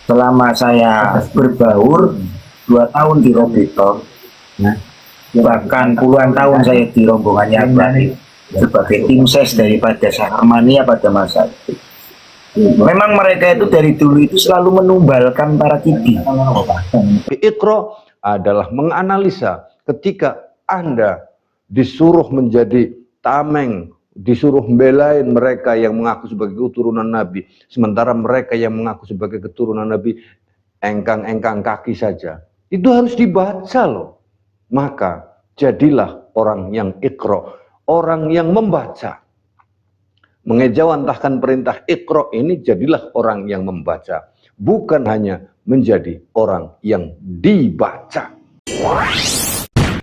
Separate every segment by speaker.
Speaker 1: selama saya berbaur 2 tahun di Robitor, bahkan puluhan tahun saya di rombongannya Abadi sebagai tim ses daripada Sahamania pada masa itu. Memang mereka itu dari dulu itu selalu menumbalkan para kibi.
Speaker 2: Iqra adalah menganalisa ketika Anda disuruh menjadi tameng, disuruh membelain mereka yang mengaku sebagai keturunan Nabi, sementara mereka yang mengaku sebagai keturunan Nabi engkang-engkang kaki saja. Itu harus dibaca loh. Maka jadilah orang yang Iqra, orang yang membaca. Mengejawantahkan perintah Iqra ini, jadilah orang yang membaca, bukan hanya menjadi orang yang dibaca.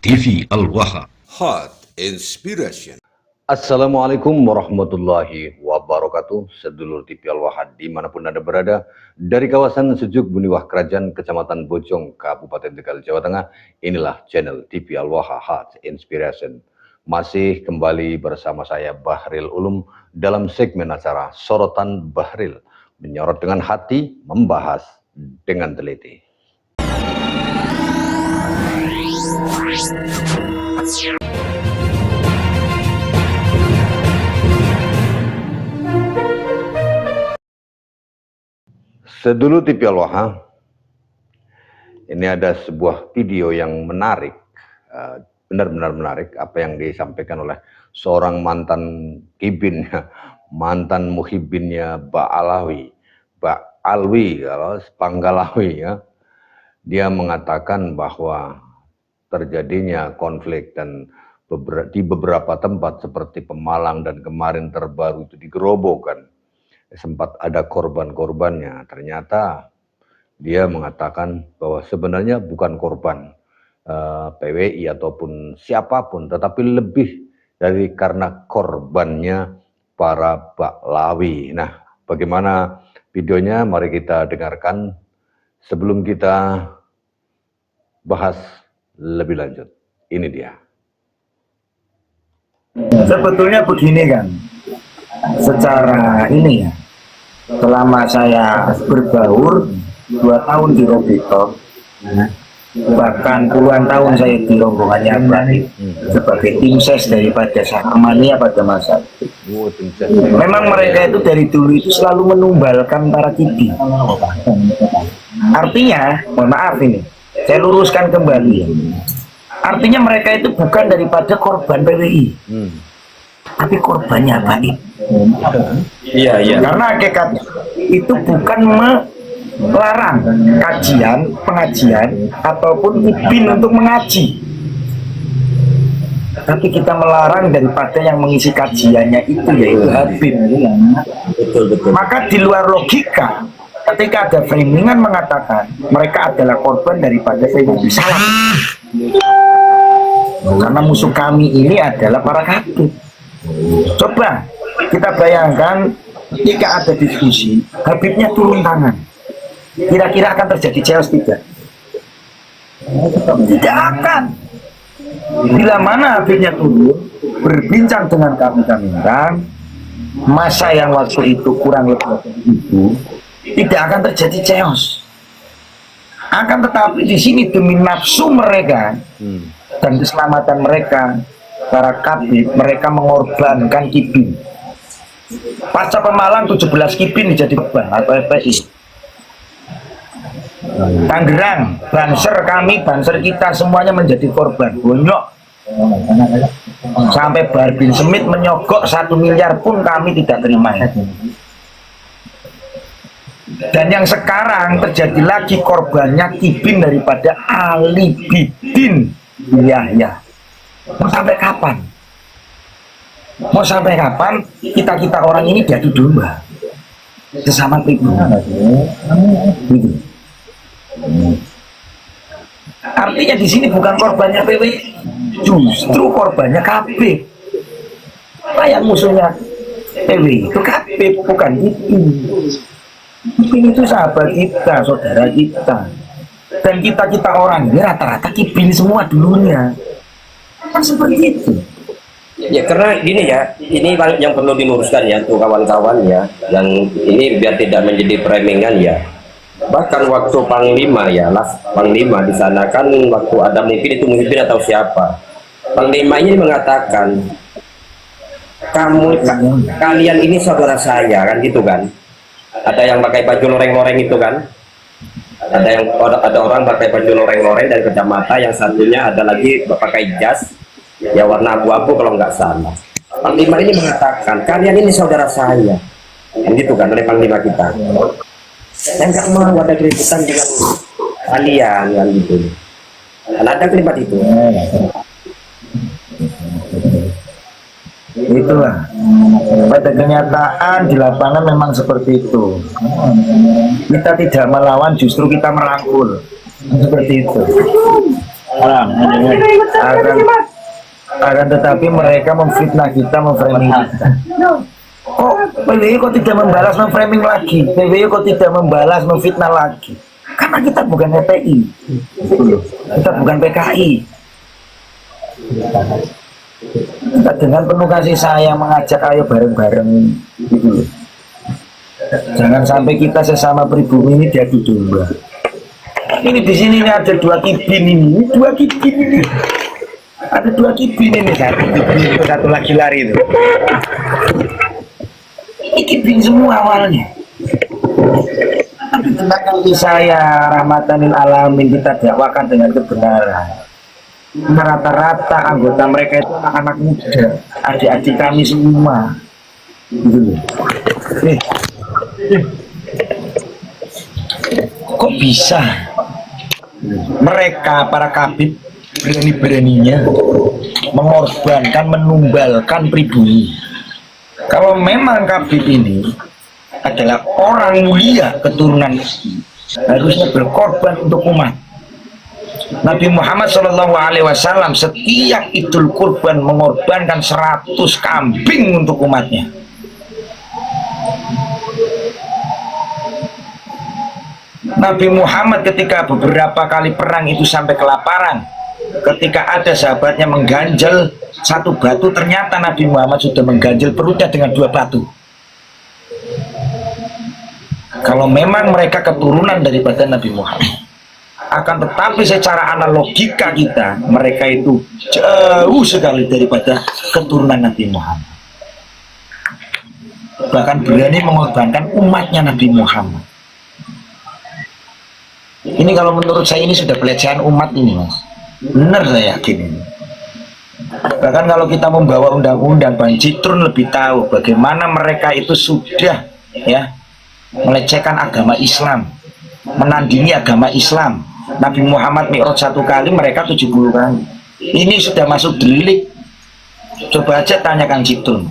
Speaker 3: TV Al-Waha, Hot Inspiration.
Speaker 2: Assalamualaikum warahmatullahi wabarakatuh. Sedulur TV Al-Waha dimanapun Anda berada, dari kawasan Sejuk Buniwah Kerajaan, Kecamatan Bojong, Kabupaten Tegal, Jawa Tengah, inilah channel TV Al-Waha Hot Inspiration. Masih kembali bersama saya Bahril Ulum dalam segmen acara Sorotan Bahril, menyorot dengan hati, membahas dengan teliti. Sedulur TV Al-Waha, ini ada sebuah video yang menarik, benar-benar menarik apa yang disampaikan oleh seorang mantan kibin, mantan muhibinnya Mbak Alwi, kalau Panggalawi ya. Dia mengatakan bahwa terjadinya konflik dan di beberapa tempat seperti Pemalang dan kemarin terbaru itu di Gerobokan sempat ada korban-korbannya. Ternyata dia mengatakan bahwa sebenarnya bukan korban PWI ataupun siapapun, tetapi lebih dari karena korbannya para Baklawi. Nah, bagaimana videonya? Mari kita dengarkan sebelum kita bahas lebih lanjut. Ini dia.
Speaker 1: Sebetulnya begini kan, secara ini ya, selama saya berbaur 2 tahun di Robitor, bahkan puluhan tahun saya di rombongannya Abadi sebagai tim ses daripada Sahamania pada masa itu. Memang mereka itu dari dulu itu selalu menumbalkan para kibi. Artinya, mohon maaf ini, saya luruskan kembali. Artinya mereka itu bukan daripada korban PWI, tapi korbannya Abadi.
Speaker 4: Iya.
Speaker 1: Karena hakikat itu bukan melarang kajian, pengajian, ataupun ibin untuk mengaji, tapi kita melarang daripada yang mengisi kajiannya itu, yaitu Habib.
Speaker 4: Betul.
Speaker 1: Maka di luar logika, ketika ada framingan mengatakan mereka adalah korban daripada PWI, salah. Karena musuh kami ini adalah para Habib. Coba kita bayangkan ketika ada diskusi, Habibnya turun tangan, kira-kira akan terjadi chaos tidak? Tidak akan. Bila mana Habibnya turun, berbincang dengan kami masa yang waktu itu kurang lebih itu, tidak akan terjadi chaos. Akan tetapi di sini demi nafsu mereka dan keselamatan mereka, para kabit, mereka mengorbankan kibin. Pasca Pemalang 17 kibin dijadi beban atau FPI. Tangerang, banser kita semuanya menjadi korban. Bonyok sampai Bahar bin Smith menyogok 1 miliar pun kami tidak terima. Dan yang sekarang terjadi lagi korbannya kibin daripada Ali Bidin Yahya. Mau sampai kapan? Mau sampai kapan kita orang ini diadu domba sesama pribumi? Gitu. Artinya di sini bukan korbannya PWI, justru korbannya KB. Yang musuhnya PWI itu KB, bukan Kibin. Kibin itu sahabat kita, saudara kita, dan kita orang ini rata-rata Kibin semua dulunya. Kan seperti itu.
Speaker 4: Ya karena gini ya, ini yang perlu diluruskan ya tuh kawan-kawan ya, yang ini biar tidak menjadi framingan ya. Bahkan waktu Panglima ya, las Panglima di sana kan waktu ada mungkin itu Muhyiddin atau siapa. Panglima ini mengatakan kalian ini saudara saya kan gitu kan. Ada yang pakai baju loreng-loreng itu kan. Ada orang pakai baju loreng-loreng dari kacamata, yang satunya ada lagi pakai jas ya warna abu-abu kalau nggak salah. Panglima ini mengatakan kalian ini saudara saya, kan gitu kan oleh Panglima kita. Saya nggak mau ada keributan dengan kalian kan gitu. Dan ada kalimat itu.
Speaker 1: Itulah, pada kenyataan di lapangan memang seperti itu. Kita tidak melawan, justru kita merangkul, seperti itu. Akan tetapi mereka memfitnah kita, memframing kita. Kok PWI kok tidak membalas, memframing lagi? PWI kok tidak membalas, memfitnah lagi? Karena kita bukan FPI, kita bukan PKI. Kita dengan penuh kasih sayang mengajak ayo bareng-bareng gitu. Jangan sampai kita sesama pribumi ini diadu domba. Ini di sini ini ada dua kibin ini, ada dua kibin ini, satu kibin itu, satu lagi lari itu. Ini kibin semua awalnya. Tapi dengan kasih saya rahmatan lil alamin kita dakwakan dengan kebenaran. Rata-rata anggota mereka itu anak-anak muda, adik-adik kami semua gitu. Kok bisa mereka para kabib berani-beraninya mengorbankan, menumbalkan pribumi? Kalau memang kabib ini adalah orang mulia keturunan Nabi, harusnya berkorban untuk umat. Nabi Muhammad SAW setiap Idul Kurban mengorbankan 100 kambing untuk umatnya. Nabi Muhammad ketika beberapa kali perang itu sampai kelaparan. Ketika ada sahabatnya mengganjal satu batu, ternyata Nabi Muhammad sudah mengganjal perutnya dengan 2 batu. Kalau memang mereka keturunan daripada Nabi Muhammad, akan tetapi secara analogika kita, mereka itu jauh sekali daripada keturunan Nabi Muhammad. Bahkan berani mengorbankan umatnya Nabi Muhammad. Ini kalau menurut saya ini sudah pelecehan umat ini, Mas. Benar saya yakin ini. Bahkan kalau kita membawa undang-undang, Bang Citrun lebih tahu bagaimana mereka itu sudah ya melecehkan agama Islam, menandingi agama Islam. Nabi Muhammad Mi'raj 1 kali, mereka 70 kali. Ini sudah masuk delik. Coba aja tanya Kang Citrun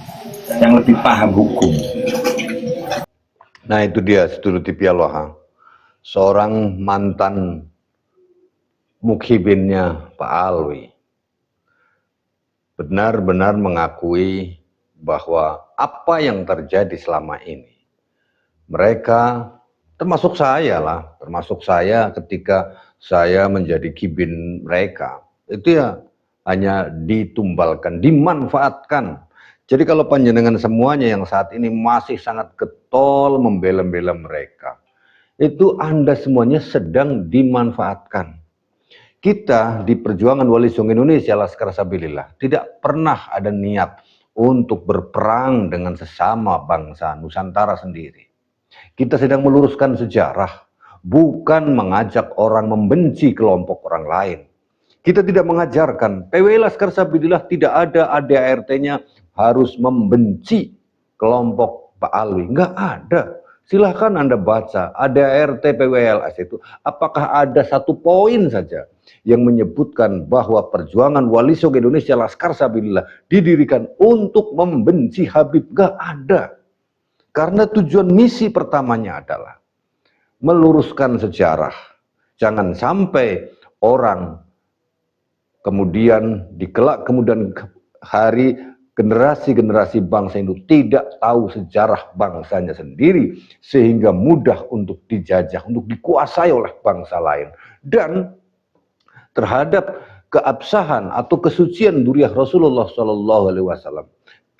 Speaker 1: yang lebih paham hukum.
Speaker 2: Nah itu dia sedulur TV Al-Waha, seorang mantan mukhibinnya Pak Alwi benar-benar mengakui bahwa apa yang terjadi selama ini, mereka termasuk saya lah, termasuk saya ketika saya menjadi kibin mereka, itu ya hanya ditumbalkan, dimanfaatkan. Jadi kalau panjenengan semuanya yang saat ini masih sangat getol membela-bela mereka, itu Anda semuanya sedang dimanfaatkan. Kita di Perjuangan Wali Songo Indonesia Laskar Sabilillah tidak pernah ada niat untuk berperang dengan sesama bangsa Nusantara sendiri. Kita sedang meluruskan sejarah, bukan mengajak orang membenci kelompok orang lain. Kita tidak mengajarkan, PWI Laskar Sabilillah tidak ada ADART-nya harus membenci kelompok Pak Alwi. Enggak ada. Silahkan Anda baca ADART PWLS itu, apakah ada satu poin saja yang menyebutkan bahwa Perjuangan Wali Songo Indonesia Laskar Sabilillah didirikan untuk membenci Habib? Enggak ada. Karena tujuan misi pertamanya adalah meluruskan sejarah. Jangan sampai orang kemudian di kelak kemudian hari generasi-generasi bangsa itu tidak tahu sejarah bangsanya sendiri, sehingga mudah untuk dijajah, untuk dikuasai oleh bangsa lain. Dan terhadap keabsahan atau kesucian duriah Rasulullah SAW,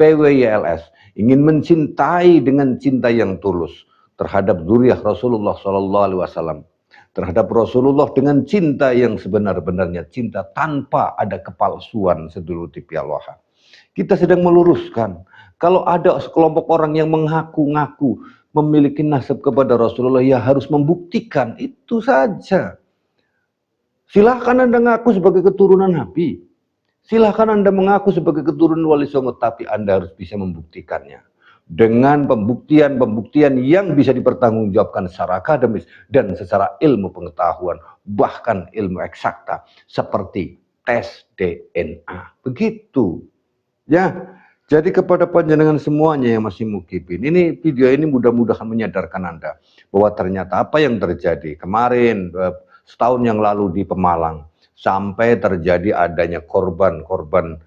Speaker 2: PWILS ingin mencintai dengan cinta yang tulus terhadap zuriyah Rasulullah Shallallahu Alaihi Wasallam, terhadap Rasulullah dengan cinta yang sebenar-benarnya, cinta tanpa ada kepalsuan. Sedulur TV Al-Waha, kita sedang meluruskan kalau ada sekelompok orang yang mengaku-ngaku memiliki nasab kepada Rasulullah, ya harus membuktikan itu saja. Silahkan Anda mengaku sebagai keturunan Nabi, silahkan Anda mengaku sebagai keturunan Wali Songo, tapi Anda harus bisa membuktikannya dengan pembuktian yang bisa dipertanggungjawabkan secara akademis dan secara ilmu pengetahuan, bahkan ilmu eksakta seperti tes DNA. Begitu ya. Jadi kepada panjenengan semuanya yang masih mukibin, ini video ini mudah-mudahan menyadarkan Anda bahwa ternyata apa yang terjadi kemarin setahun yang lalu di Pemalang, sampai terjadi adanya korban-korban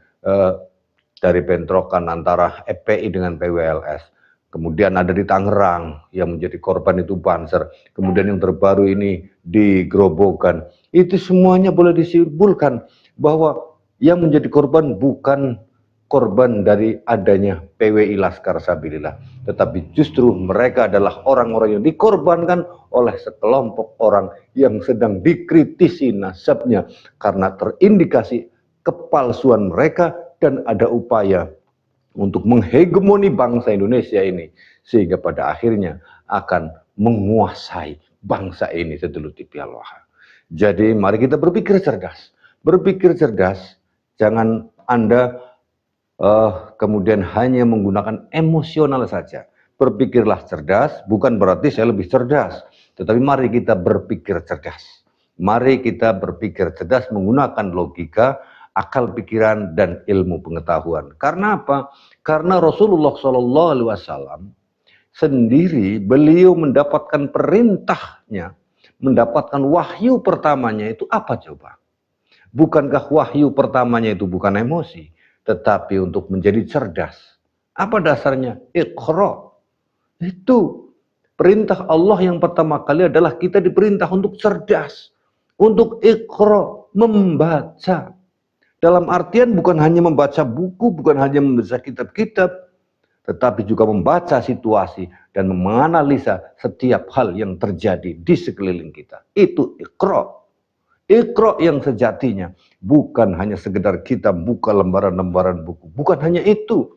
Speaker 2: dari bentrokan antara FPI dengan PWLS. Kemudian ada di Tangerang yang menjadi korban itu Banser. Kemudian yang terbaru ini di Grobogan. Itu semuanya boleh disimpulkan bahwa yang menjadi korban bukan korban dari adanya PWI Laskar Sabilillah, tetapi justru mereka adalah orang-orang yang dikorbankan oleh sekelompok orang yang sedang dikritisi nasabnya karena terindikasi kepalsuan mereka dan ada upaya untuk menghegemoni bangsa Indonesia ini sehingga pada akhirnya akan menguasai bangsa ini. Sedulur TV Al-Waha, jadi mari kita berpikir cerdas, jangan Anda kemudian hanya menggunakan emosional saja. Berpikirlah cerdas, bukan berarti saya lebih cerdas, tetapi mari kita berpikir cerdas. Mari kita berpikir cerdas menggunakan logika, akal pikiran, dan ilmu pengetahuan. Karena apa? Karena Rasulullah Shallallahu Alaihi Wasallam sendiri beliau mendapatkan perintahnya, mendapatkan wahyu pertamanya itu apa coba? Bukankah wahyu pertamanya itu bukan emosi, tetapi untuk menjadi cerdas? Apa dasarnya? Iqra. Itu perintah Allah yang pertama kali adalah kita diperintah untuk cerdas, untuk iqra, membaca. Dalam artian bukan hanya membaca buku, bukan hanya membaca kitab-kitab, tetapi juga membaca situasi dan menganalisa setiap hal yang terjadi di sekeliling kita. Itu iqra. Iqra yang sejatinya bukan hanya sekedar kita buka lembaran-lembaran buku, bukan hanya itu.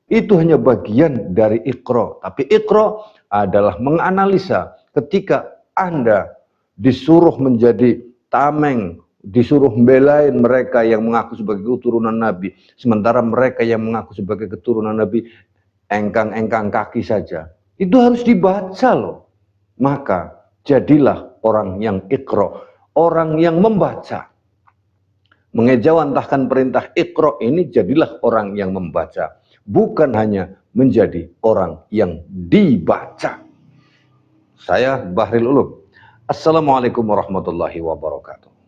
Speaker 2: Itu hanya bagian dari iqra. Tapi iqra adalah menganalisa ketika Anda disuruh menjadi tameng, disuruh membelain mereka yang mengaku sebagai keturunan Nabi, sementara mereka yang mengaku sebagai keturunan Nabi engkang-engkang kaki saja. Itu harus dibaca loh. Maka jadilah orang yang iqra, orang yang membaca. Mengejawantahkan perintah iqra ini, jadilah orang yang membaca, bukan hanya menjadi orang yang dibaca. Saya Bahril Ulum. Assalamualaikum warahmatullahi wabarakatuh.